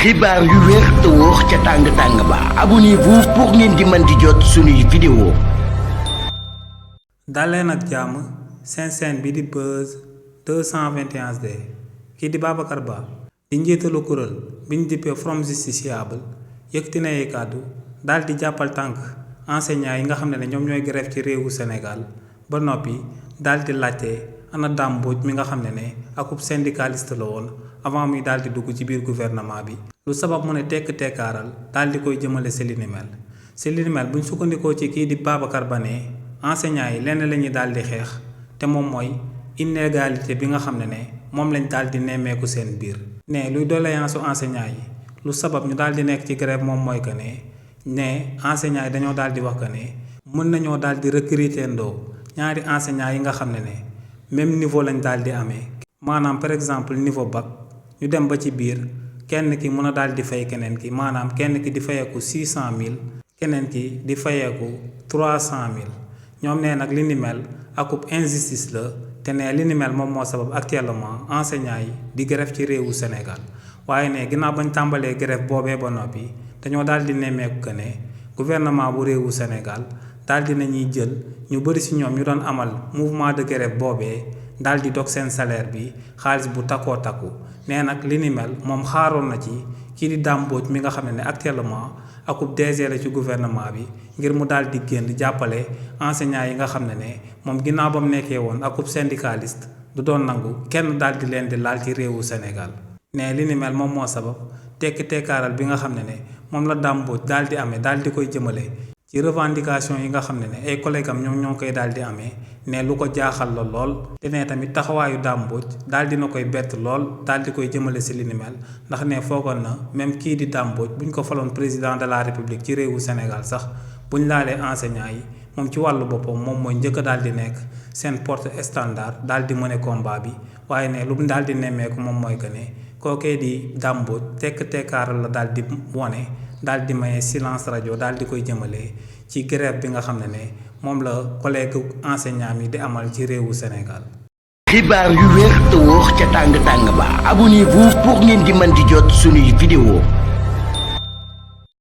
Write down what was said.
xibaar yu wér te wóor ca tàng ba abonnez-vous pour ngeen di mën di jot suñuy vidéo. daleen ak jàmm seen chaîne bi di Buzz 221 HD kii di Babacar Ba di njiitalu kuréel bi ñu dippee Forum Justiciable yëkkati na ay kàddu daal di jàppal tànk enseignants yi nga xam ne ñoom ñooy grève ci réewu Sénégal ba noppi daal di laajte ana Dame Mbodj mi nga xam ne akub syndicaliste la woon avant muy daal di dugg ci biir gouvernement bi lu sabab mu ne tekk tekkaaral daal di koy jëmale si li ni mel buñ sukkandikoo ci kii di Babacar Ba ne enseignants yi lenn la ñuy daal di xeex te moom mooy inégalité bi nga xam ne moom lañ daal di nemmeeku seen biir ne luy doléance su enseignants yi lu sabab ñu daal di nekk ci grève moom mooy que ne enseignants yi dañoo daal di wax que ne mën nañoo daal di recruter ndoo ñaari enseignants yi nga xam ne même niveau lañ daal di amee maanaam par exemple niveau bac ñu dem ba ci biir kenn ki mën a daal di fay keneen ki maanaam kenn ki di fayeeku 600 000 keneen ki di fayeeku 300 000 ñoom nee nag li ni mel akub injustice la te ne li ni mel moom moo sabab actuellement enseignants yi di grève ci réewu Sénégal waaye ne ginnaaw bañ tàmbalee grève boobee ba noppi dañoo daal di nemmeeku que ne gouvernement bu réewu Sénégal daal di nañuy jël ñu bëri si ñoom ñu doon amal mouvement de grève boobee daal di dog seen salaire bi xaalis bu takkoo takku nee nag li ni mel moom xaaroon na ci kii di Dame Mbodj mi nga xam ne actuellement akub DG la ci gouvernement bi ngir mu daal di génn jàppale enseignants yi nga xam ne moom ginnaaw ba mu nekkee woon akub syndicaliste du doon nangu kenn daal di leen di laal ci réewu Sénégal ne li ni mel moom moo sabab tekki tekkaaral bi nga xam ne moom la Dame Mbodj daal di amee daal di koy jëmale ci revendication yi nga xam ne ay collègues am ñoo koy daal di amee ne lu ko jaaxal la lool te ne tamit taxawaayu Dame Mbodj daal dina koy bett lool daal di koy jëmale si li ni mel ndax ne foogoon na même kii di Dame Mbodj buñ ko faloon président de la république ci réewu Sénégal sax buñ laalee enseignants yi moom ci wàllu boppam moom mooy njëkk daal di nekk seen porte standard daal di mëne combat bi waaye ne lu mu daal di nemmeeku moom mooy que ne kookee di Dame Mbodj tekk tekkaaral la daal di wone daal di maye silence rajo daal di koy jëmale ci grève bi nga xam ne moom la collègue enseignant mi di amal ci réewu Sénégal. xibaar yu wér te wóor ca tàng ba abonnez-vous pour ngeen di mën di jot suñuy vidéo.